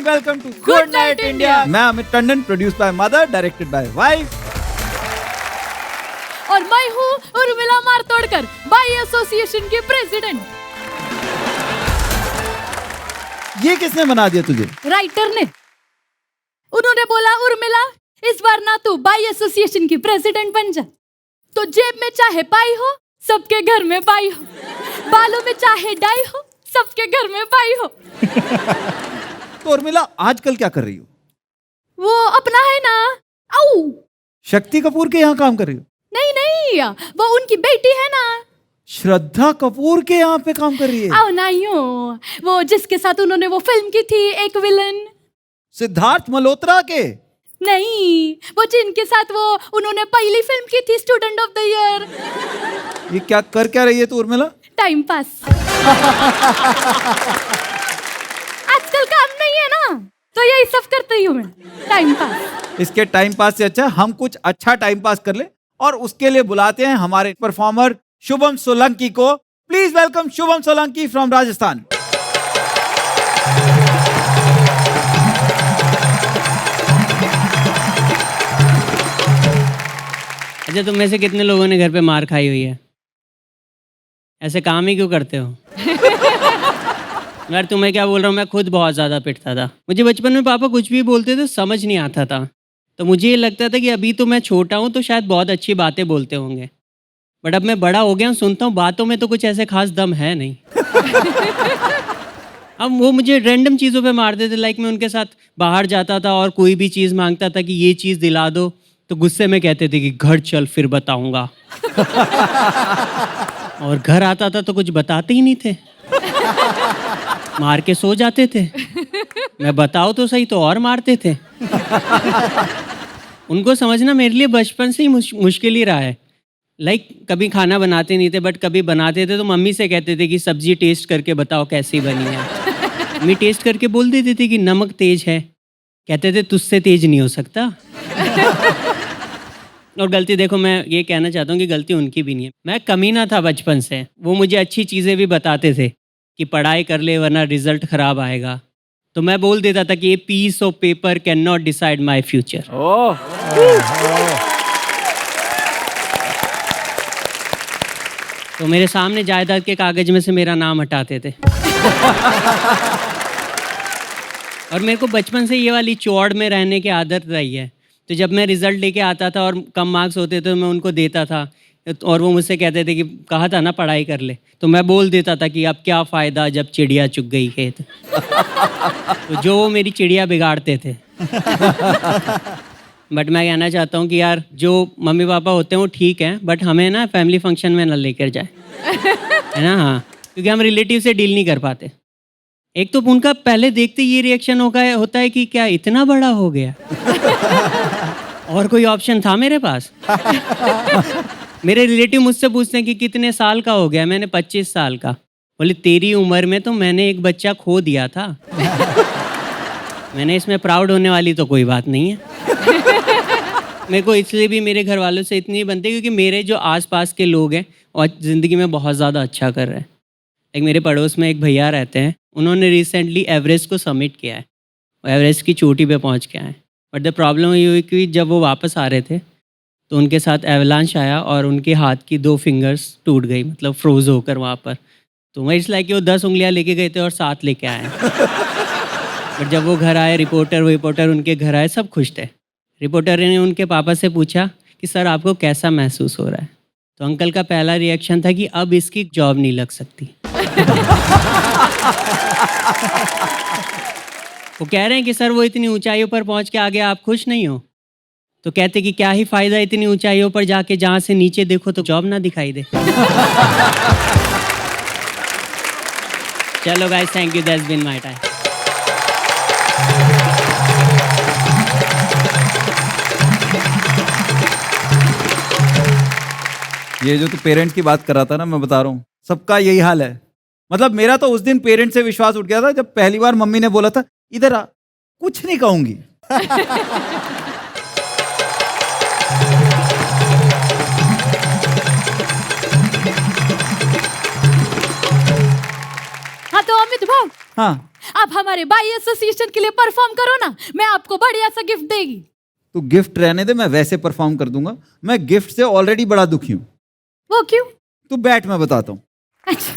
And welcome to good night India. मैं Amit Tandon, produced by mother, directed by wife. और मैं हूँ उर्मिला मारतोड़कर, बाई एसोसिएशन की प्रेसिडेंट। ये किसने बना दिया तुझे? राइटर ने। उन्होंने बोला उर्मिला इस बार ना तू बाई एसोसिएशन की प्रेसिडेंट बन जा, तो जेब में चाहे पाई हो सबके घर में बाई हो, बालों में चाहे डाई हो सबके घर में बाई हो। तो उर्मिला आजकल क्या कर रही हो? वो अपना है ना, आऊ शक्ति कपूर के यहाँ काम कर रही हो? नहीं, वो उनकी बेटी है ना, श्रद्धा कपूर के यहाँ पे काम कर रही है? आओ नहीं हो, वो जिसके साथ उन्होंने वो फिल्म की थी एक विलन। सिद्धार्थ मल्होत्रा के? नहीं, वो जिनके साथ वो उन्होंने पहली फिल्म की थी स्टूडेंट ऑफ द ईयर। ये क्या कर क्या रही है तू उर्मिला? Time pass. आजकल काम नहीं है ना, तो यही सब करती हूँ मैं, टाइम पास। इसके टाइम पास से अच्छा हम कुछ अच्छा टाइम पास कर ले, और उसके लिए बुलाते हैं हमारे परफॉर्मर शुभम सोलंकी को। Please welcome Shubham Solanki from Rajasthan. अच्छा, तुम में से कितने लोगों ने घर पे मार खाई हुई है? ऐसे काम ही क्यों करते हो? यार तुम्हें क्या बोल रहा हूँ, मैं खुद बहुत ज़्यादा पिटता था। मुझे बचपन में पापा कुछ भी बोलते थे समझ नहीं आता था, तो मुझे ये लगता था कि अभी तो मैं छोटा हूँ तो शायद बहुत अच्छी बातें बोलते होंगे, बट अब मैं बड़ा हो गया हूँ, सुनता हूँ बातों में तो कुछ ऐसे खास दम है नहीं। अब वो मुझे रैंडम चीज़ों पे मारते थे, लाइक मैं उनके साथ बाहर जाता था और कोई भी चीज़ मांगता था कि ये चीज़ दिला दो, तो गुस्से में कहते थे कि घर चल फिर बताऊंगा। और घर आता था तो कुछ बताते ही नहीं थे, मार के सो जाते थे। मैं बताओ तो सही तो और मारते थे। उनको समझना मेरे लिए बचपन से ही मुश्किल ही रहा है। लाइक कभी खाना बनाते नहीं थे, बट कभी बनाते थे तो मम्मी से कहते थे कि सब्जी टेस्ट करके बताओ कैसी बनी है। मम्मी टेस्ट करके बोल देती थी कि नमक तेज है, कहते थे तुझसे तेज नहीं हो सकता। और गलती देखो, मैं ये कहना चाहता हूँ कि गलती उनकी भी नहीं है। मैं कमीना था बचपन से। वो मुझे अच्छी चीज़ें भी बताते थे कि पढ़ाई कर ले वरना रिजल्ट खराब आएगा, तो मैं बोल देता था कि ये piece of paper can not decide my future. तो मेरे सामने जायदाद के कागज में से मेरा नाम हटाते थे। और मेरे को बचपन से ये वाली चौड़ में रहने की आदत रही है, तो जब मैं रिजल्ट लेके आता था और कम मार्क्स होते थे तो मैं उनको देता था, और वो मुझसे कहते थे कि कहा था ना पढ़ाई कर ले, तो मैं बोल देता था कि अब क्या फ़ायदा जब चिड़िया चुग गई खेत। तो जो वो मेरी चिड़िया बिगाड़ते थे। बट मैं कहना चाहता हूँ कि यार जो मम्मी पापा होते हैं वो ठीक हैं, बट हमें ना फैमिली फंक्शन में ना लेकर जाए, है ना? हाँ, क्योंकि हम रिलेटिव से डील नहीं कर पाते। एक तो उनका पहले देखते ये रिएक्शन होता है कि क्या इतना बड़ा हो गया। और कोई ऑप्शन था मेरे पास? मेरे रिलेटिव मुझसे पूछते हैं कि कितने साल का हो गया, मैंने 25 साल का। बोले तेरी उम्र में तो मैंने एक बच्चा खो दिया था। मैंने इसमें प्राउड होने वाली तो कोई बात नहीं है। मेरे को इसलिए भी मेरे घर वालों से इतनी बनती है क्योंकि मेरे जो आसपास के लोग हैं और ज़िंदगी में बहुत ज़्यादा अच्छा कर रहे हैं। एक मेरे पड़ोस में एक भैया रहते हैं, उन्होंने रिसेंटली एवरेस्ट को सबमिट किया है, एवरेस्ट की चोटी पे पहुंच के आए। बट द प्रॉब्लम ये हुई कि जब वो वापस आ रहे थे तो उनके साथ एवलांच आया और उनके हाथ की 2 फिंगर्स टूट गई, मतलब फ्रोज होकर वहाँ पर। तो मैं इसलिए कि वो 10 उंगलियाँ लेके गए थे और 7 लेके आए। बट जब वो घर आए, रिपोर्टर उनके घर आए, सब खुश थे। रिपोर्टर ने उनके पापा से पूछा कि सर आपको कैसा महसूस हो रहा है? तो अंकल का पहला रिएक्शन था कि अब इसकी जॉब नहीं लग सकती। वो कह रहे हैं कि सर वो इतनी ऊंचाइयों पर पहुंच के आ गया, आप खुश नहीं हो? तो कहते कि क्या ही फायदा इतनी ऊंचाइयों पर जाके, जहां से नीचे देखो तो जॉब ना दिखाई दे। चलो guys, thank you, that's been my time. ये जो तू पेरेंट्स की बात कर रहा था ना, मैं बता रहा हूँ सबका यही हाल है। मतलब मेरा तो उस दिन पेरेंट्स से विश्वास उठ गया था जब पहली बार मम्मी ने बोला था इधर आ, कुछ नहीं कहूंगी। हाँ तो अमित भाव, हाँ आप हमारे बाई एसोसिएशन के लिए परफॉर्म करो ना, मैं आपको बढ़िया सा गिफ्ट देगी। तू गिफ्ट रहने दे, मैं वैसे परफॉर्म कर दूंगा। मैं गिफ्ट से ऑलरेडी बड़ा दुखी हूँ। वो क्यों? तू बैठ, मैं बताता हूँ। अच्छा,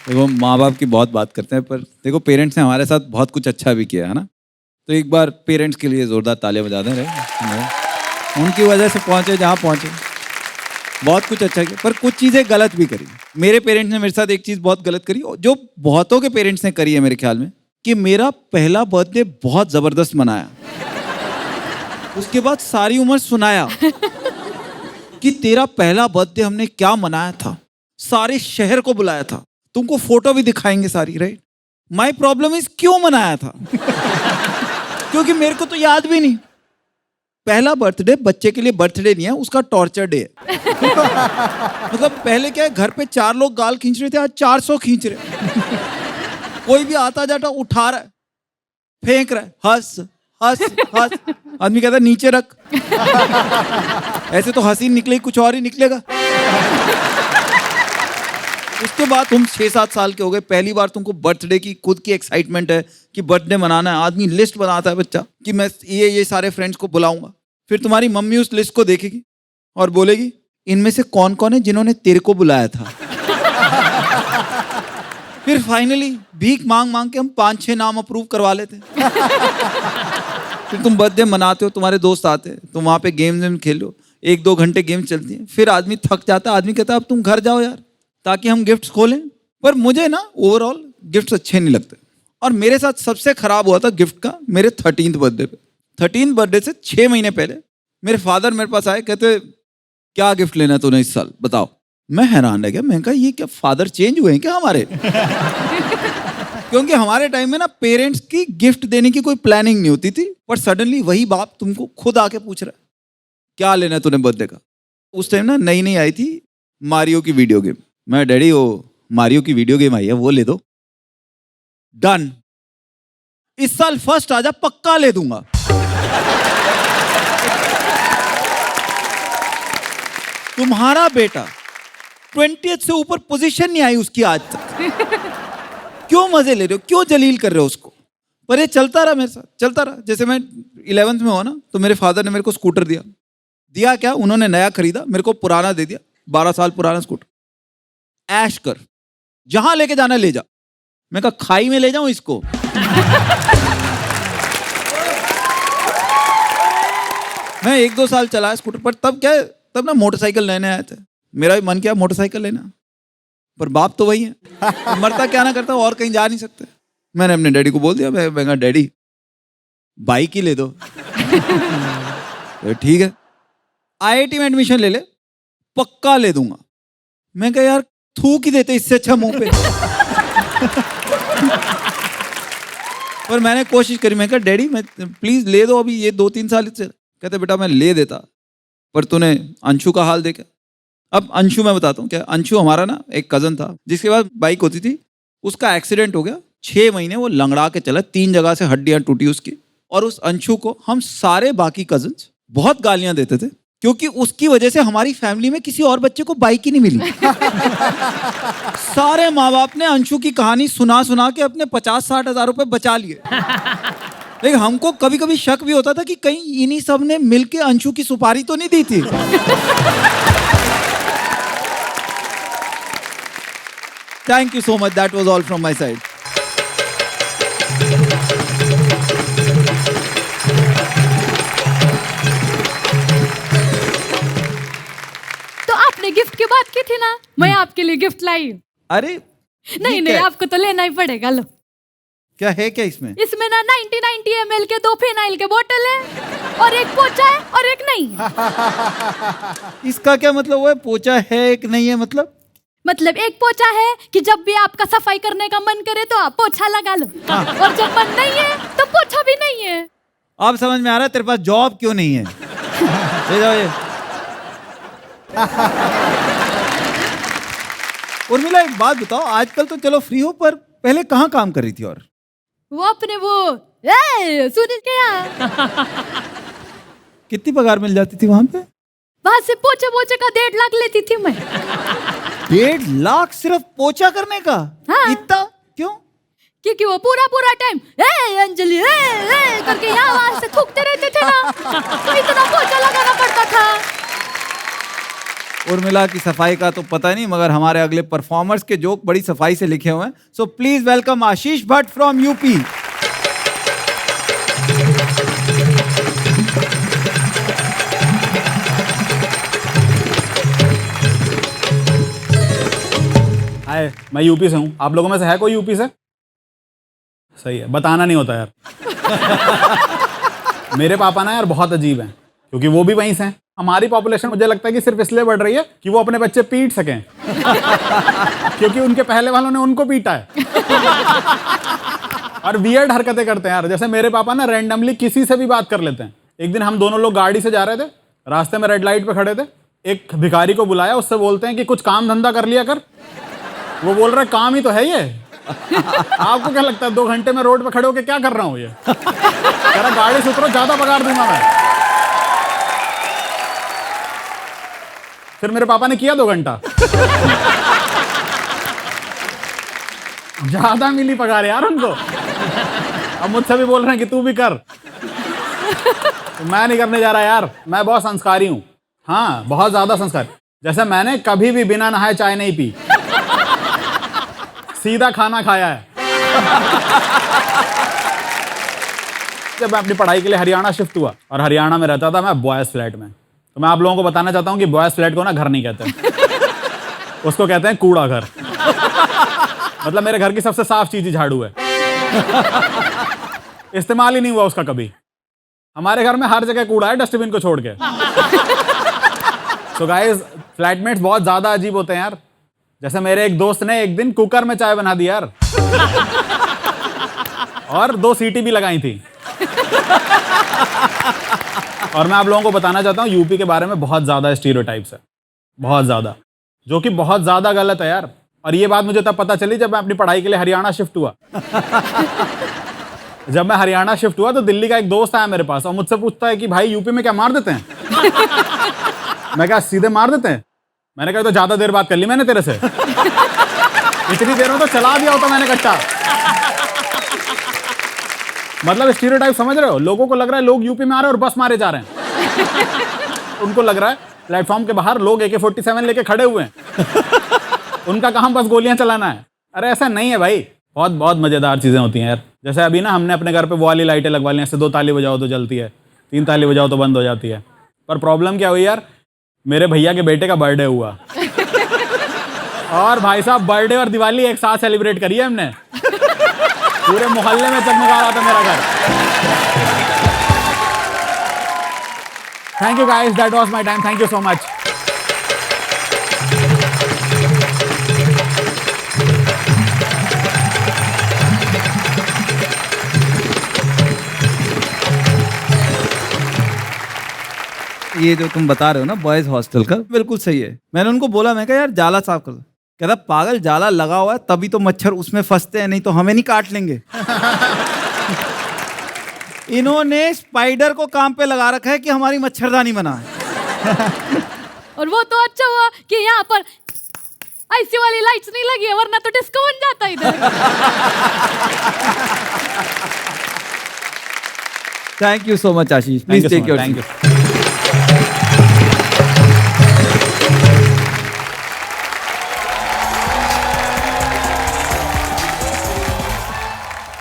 देखो, माँ बाप की बहुत बात करते हैं, पर देखो पेरेंट्स ने हमारे साथ बहुत कुछ अच्छा भी किया है ना। तो एक बार पेरेंट्स के लिए जोरदार तालियां बजा दें रहे। उनकी वजह से पहुंचे जहाँ पहुंचे। बहुत कुछ अच्छा किया, पर कुछ चीज़ें गलत भी करी। मेरे पेरेंट्स ने मेरे साथ एक चीज़ बहुत गलत करी, जो बहुतों के पेरेंट्स ने करी है मेरे ख्याल में, कि मेरा पहला बर्थडे बहुत ज़बरदस्त मनाया। उसके बाद सारी उम्र सुनाया कि तेरा पहला बर्थडे हमने क्या मनाया था, सारे शहर को बुलाया था, तुमको फोटो भी दिखाएंगे सारी, राइट। माई प्रॉब्लम इज क्यों मनाया था क्योंकि मेरे को तो याद भी नहीं। पहला बर्थडे बच्चे के लिए बर्थडे नहीं है, उसका टॉर्चर डे है। मतलब पहले क्या है, घर पे 4 लोग गाल खींच रहे थे, आज 400 खींच रहे। कोई भी आता जाता उठा रहा है, फेंक रहा है, हंस हंस हंस। आदमी कहता है नीचे रख। ऐसे तो हंसी निकलेगी, कुछ और ही निकलेगा। उसके बाद तुम 6-7 साल के हो गए, पहली बार तुमको बर्थडे की खुद की एक्साइटमेंट है कि बर्थडे मनाना है। आदमी लिस्ट बनाता है बच्चा कि मैं ये सारे फ्रेंड्स को बुलाऊंगा। फिर तुम्हारी मम्मी उस लिस्ट को देखेगी और बोलेगी इनमें से कौन कौन है जिन्होंने तेरे को बुलाया था। फिर फाइनली भीख मांग मांग के हम 5-6 नाम अप्रूव करवा लेते हैं। फिर तुम बर्थडे मनाते हो, तुम्हारे दोस्त आते हैं, तुम वहाँ पे गेम खेलो, 1-2 घंटे गेम चलती है। फिर आदमी थक जाता है, आदमी कहता है अब तुम घर जाओ यार, ताकि हम गिफ्ट्स खोलें। पर मुझे ना ओवरऑल गिफ्ट्स अच्छे नहीं लगते। और मेरे साथ सबसे खराब हुआ था गिफ्ट का मेरे 13th बर्थडे पे। 13th बर्थडे से 6 महीने पहले मेरे फादर मेरे पास आए, कहते क्या गिफ्ट लेना है तूने इस साल, बताओ। मैं हैरान रह गया, मैं कहा ये क्या फादर चेंज हुए हैं क्या हमारे। क्योंकि हमारे टाइम में ना पेरेंट्स की गिफ्ट देने की कोई प्लानिंग नहीं होती थी, पर सडनली वही बाप तुमको खुद आके पूछ रहा है क्या लेना है तूने बर्थडे का। उस टाइम ना नई नई आई थी मारियो की वीडियो गेम। मैं डैडी वो मारियो की वीडियो गेम आई है वो ले दो। डन, इस साल फर्स्ट आजा, पक्का ले दूंगा। तुम्हारा बेटा 20th से ऊपर पोजीशन नहीं आई उसकी आज तक। क्यों मजे ले रहे हो, क्यों जलील कर रहे हो उसको। पर ये चलता रहा मेरे साथ, चलता रहा। जैसे मैं 11th में हुआ ना, तो मेरे फादर ने मेरे को स्कूटर दिया क्या, उन्होंने नया खरीदा, मेरे को पुराना दे दिया, 12 साल पुराना स्कूटर। ऐश कर, जहां लेके जाना ले जा। मैं कहा खाई में ले जाऊं इसको। मैं 1-2 साल चलाया स्कूटर, पर तब क्या है, तब ना मोटरसाइकिल लेने आए थे। मेरा भी मन किया मोटरसाइकिल लेना, पर बाप तो वही है, मरता क्या ना करता और कहीं जा नहीं सकते। मैंने अपने डैडी को बोल दिया, मैं कहा डैडी बाइक ही ले दो। तो ठीक है, IIT में एडमिशन ले ले, पक्का ले दूंगा। मैं कहा यार थूक ही देते इससे अच्छा मुंह पे। पर मैंने कोशिश करी, मैं कहा डैडी मैं प्लीज ले दो अभी, ये 2-3 साल से। कहते बेटा मैं ले देता, पर तूने अंशु का हाल देखा। अब अंशु मैं बताता हूँ क्या। अंशु हमारा ना एक कजन था, जिसके पास बाइक होती थी। उसका एक्सीडेंट हो गया, 6 महीने वो लंगड़ा के चला, 3 जगह से हड्डियां टूटी उसकी। और उस अंशु को हम सारे बाकी कजन्स बहुत गालियां देते थे, क्योंकि उसकी वजह से हमारी फैमिली में किसी और बच्चे को बाइक ही नहीं मिली। सारे माँ बाप ने अंशु की कहानी सुना सुना के अपने 50-60 हजार रुपए बचा लिए। लेकिन हमको कभी कभी शक भी होता था कि कहीं इन्हीं सब ने मिलके अंशु की सुपारी तो नहीं दी थी। Thank you so much, that was all from my side. तो आपने गिफ्ट की बात की थी ना, मैं आपके लिए गिफ्ट लाई हूँ। अरे नहीं, आपको तो लेना ही पड़ेगा। लो, क्या है क्या इसमें? इसमें ना 90 ml के 2 फिनाइल के बोतल है, और एक पोछा है और एक नहीं है। इसका क्या मतलब हुआ है, पोछा है एक नहीं है मतलब एक पोछा है कि जब भी आपका सफाई करने का मन करे तो आप पोछा लगा लो, और जब मन नहीं है तो पोछा भी नहीं है। अब समझ में आ रहा है तेरे पास जॉब क्यों नहीं है। ले जाओ ये। उर्मिला एक बात बताओ, आजकल तो चलो फ्री हो, पर पहले कहाँ काम कर रही थी? और वो अपने सुनील के यहाँ। कितनी पगार मिल जाती थी वहां पे? वहां से पोछे पोछे का 1.5 लाख लेती थी मैं। 1.5 लाख सिर्फ पोछा करने का? हाँ। इतना क्यों? क्योंकि वो पूरा टाइम ए अंजलि ए करके यहाँ वहां से थूकते रहते थे ना, तो इतना पोछा लगाना पड़ता था। उर्मिला की सफाई का तो पता नहीं, मगर हमारे अगले परफॉर्मर्स के जोक बड़ी सफाई से लिखे हुए हैं। So please welcome Ashish Bhatt from UP. Hi, मैं यूपी से हूँ। आप लोगों में से है कोई यूपी से? सही है, बताना नहीं होता यार। मेरे पापा ना यार बहुत अजीब हैं, क्योंकि वो भी वहीं से हैं। हमारी पॉपुलेशन मुझे लगता है कि सिर्फ इसलिए बढ़ रही है कि वो अपने बच्चे पीट सकें, क्योंकि उनके पहले वालों ने उनको पीटा है। और वियर्ड हरकतें करते हैं यार। जैसे मेरे पापा ना रैंडमली किसी से भी बात कर लेते हैं। एक दिन हम दोनों लोग गाड़ी से जा रहे थे, रास्ते में रेड लाइट पे खड़े थे। एक भिखारी को बुलाया, उससे बोलते हैं कि कुछ काम धंधा कर लिया कर। वो बोल रहा है काम ही तो है ये। आपको क्या लगता है 2 घंटे में रोड पे खड़े होके क्या कर रहा हूँ ये? कह रहा गाड़ी से उतरो, ज्यादा पगार दूंगा मैं। फिर मेरे पापा ने किया 2 घंटा। ज्यादा मिली पगार यार उनको। अब मुझसे भी बोल रहे हैं कि तू भी कर। तो मैं नहीं करने जा रहा यार। मैं बहुत संस्कारी हूँ। हाँ, बहुत ज्यादा संस्कारी। जैसे मैंने कभी भी बिना नहाए चाय नहीं पी, सीधा खाना खाया है। जब मैं अपनी पढ़ाई के लिए हरियाणा शिफ्ट हुआ, और हरियाणा में रहता था मैं बॉयज फ्लैट में, तो मैं आप लोगों को बताना चाहता हूँ कि बॉयज फ्लैट को ना घर नहीं कहते, उसको कहते हैं कूड़ा घर। मतलब मेरे घर की सबसे साफ चीज ही झाड़ू है। इस्तेमाल ही नहीं हुआ उसका कभी। हमारे घर में हर जगह कूड़ा है, डस्टबिन को छोड़ के। सो गाइस, फ्लैटमेट्स बहुत ज्यादा अजीब होते हैं यार। जैसे मेरे एक दोस्त ने एक दिन कुकर में चाय बना दी यार, और 2 सीटी भी लगाई थी। और मैं आप लोगों को बताना चाहता हूँ यूपी के बारे में बहुत ज्यादा स्टीरियोटाइप्स है, बहुत ज्यादा, जो कि बहुत ज्यादा गलत है यार। और ये बात मुझे तब पता चली जब मैं अपनी पढ़ाई के लिए हरियाणा शिफ्ट हुआ। जब मैं हरियाणा शिफ्ट हुआ तो दिल्ली का एक दोस्त आया मेरे पास और मुझसे पूछता है कि भाई यूपी में क्या मार देते हैं? मैं क्या सीधे मार देते हैं? मैंने कहा तो ज्यादा देर बात कर ली मैंने तेरे से। इतनी देर में तो चला दिया होता मैंने कट्टा। मतलब स्टीरियोटाइप समझ रहे हो? लोगों को लग रहा है लोग यूपी में आ रहे हैं और बस मारे जा रहे हैं। उनको लग रहा है प्लेटफॉर्म के बाहर लोग AK-47 लेके खड़े हुए हैं। उनका काम बस गोलियां चलाना है। अरे ऐसा नहीं है भाई, बहुत बहुत मजेदार चीजें होती हैं यार। जैसे अभी ना हमने अपने घर पे वो वाली लाइटें लगवा ली, ऐसे 2 ताली बजाओ तो जलती है, 3 ताली बजाओ तो बंद हो जाती है। पर प्रॉब्लम क्या हुई यार, मेरे भैया के बेटे का बर्थडे हुआ, और भाई साहब बर्थडे और दिवाली एक साथ सेलिब्रेट करी है हमने। पूरे मोहल्ले में जगमगा रहा था मेरा घर। Thank you guys, that was my time. Thank you so much. ये जो तुम बता रहे हो ना बॉयज हॉस्टल का, बिल्कुल सही है। मैंने उनको बोला, मैं कहा यार जाला साफ कर दो। कहता पागल, जाला लगा हुआ है तभी तो मच्छर उसमें फंसते हैं, नहीं तो हमें नहीं काट लेंगे। इन्होंने स्पाइडर को काम पे लगा रखा है कि हमारी मच्छरदानी बनाए। और वो तो अच्छा हुआ कि यहाँ पर ऐसी वाली लाइट्स नहीं लगी है, वरना तो डिस्को बन जाता इधर। Thank you so much Ashish, please take your thank you.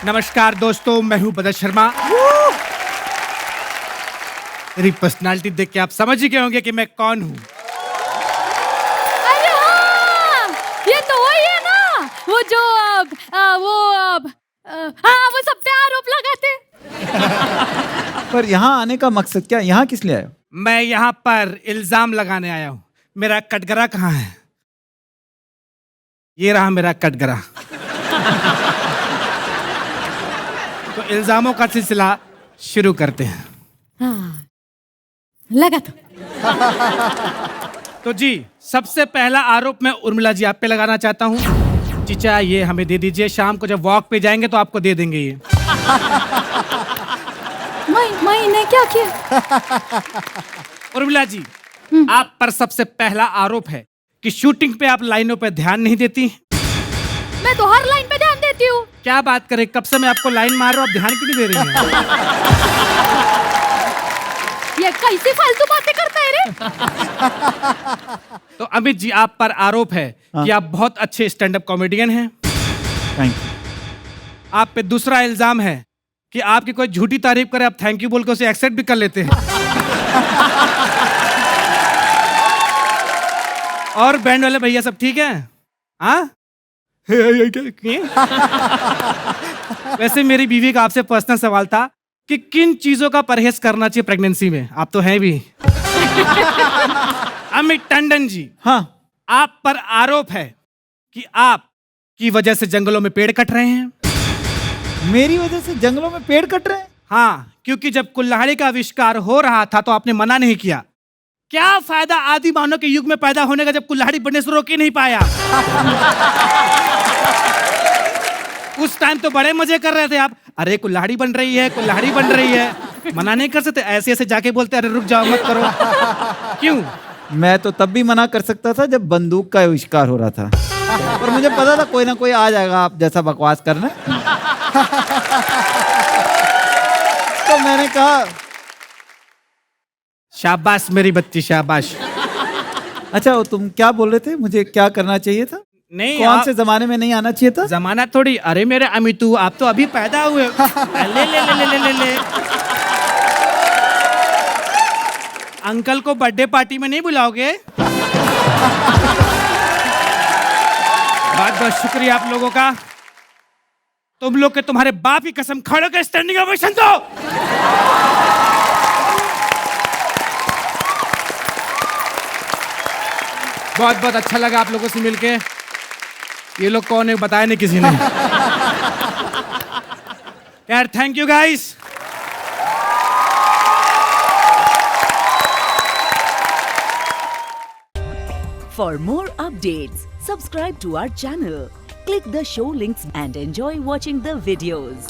नमस्कार दोस्तों, मैं हूं बदर शर्मा। मेरी पर्सनालिटी देख के आप समझ ही गए होंगे कि मैं कौन हूं। अरे हाँ, ये तो वही है ना, वो जो वो सब पे आरोप लगाते। पर यहाँ आने का मकसद क्या? यहाँ किस लिए आए हो? मैं यहां पर इल्जाम लगाने आया हूं। मेरा कटघरा कहाँ है? ये रहा मेरा कटघरा। तो इल्जामों का सिलसिला शुरू करते हैं। हाँ, लगा तो जी, सबसे पहला आरोप मैं उर्मिला जी आप पे लगाना चाहता हूँ। चीचा, ये हमें दे दीजिए, शाम को जब वॉक पे जाएंगे तो आपको दे देंगे ये। मैंने क्या किया? उर्मिला जी, आप पर सबसे पहला आरोप है कि शूटिंग पे आप लाइनों पे ध्यान नहीं देती। मैं तो हर लाइन पे ध्यान देती हूँ। क्या बात करें, कब से मैं आपको लाइन मार रहा हूँ, आप ध्यान क्यों नहीं दे रही हैं? ये कैसी फालतू बातें करता है रे? तो अमित जी, आप पर आरोप है कि आप बहुत अच्छे स्टैंड अप कॉमेडियन हैं। Thank you. आप पे दूसरा इल्जाम है कि आपकी कोई झूठी तारीफ करे, आप थैंक यू बोल के उसे एक्सेप्ट भी कर लेते हैं। और बैंड वाले भैया सब ठीक है? हाँ? वैसे मेरी बीवी का आपसे पर्सनल सवाल था कि किन चीजों का परहेज करना चाहिए प्रेगनेंसी में? आप तो हैं भी। अमित टंडन जी, हाँ, आप पर आरोप है कि आप की वजह से जंगलों में पेड़ कट रहे हैं। मेरी वजह से जंगलों में पेड़ कट रहे हैं? हाँ, क्योंकि जब कुल्हाड़ी का आविष्कार हो रहा था तो आपने मना नहीं किया। क्या फायदा आदि मानव के युग में पैदा होने का जब कुल्हाड़ी बनने से रोक ही नहीं पाया। उस टाइम तो बड़े मजे कर रहे थे आप, अरे कुल्हाड़ी बन रही है, कुल्हाड़ी बन रही है। मना नहीं कर सकते, ऐसे ऐसे जाके बोलते अरे रुक जाओ मत करो। क्यों? मैं तो तब भी मना कर सकता था जब बंदूक का आविष्कार हो रहा था, पर मुझे पता था कोई ना कोई आ जाएगा आप जैसा बकवास करना। तो मैंने कहा शाबाश मेरी बच्ची, शाबाश। अच्छा, वो तुम क्या बोल रहे थे, मुझे क्या करना चाहिए था? नहीं, कौन से जमाने में नहीं आना चाहिए था? जमाना थोड़ी, अरे मेरे अमितू, आप तो अभी पैदा हुए। ले ले ले ले ले ले ले। अंकल को बर्थडे पार्टी में नहीं बुलाओगे? बहुत बहुत शुक्रिया आप लोगों का। तुम लोग के तुम्हारे बाप की कसम, खड़े होकर स्टैंडिंग ओवेशन दो। बहुत बहुत अच्छा लगा आप लोगों से मिलके। ये लोग कौन है बताया नहीं किसी ने। यार thank you guys. For more updates, subscribe to our channel, click the show links and enjoy watching the videos.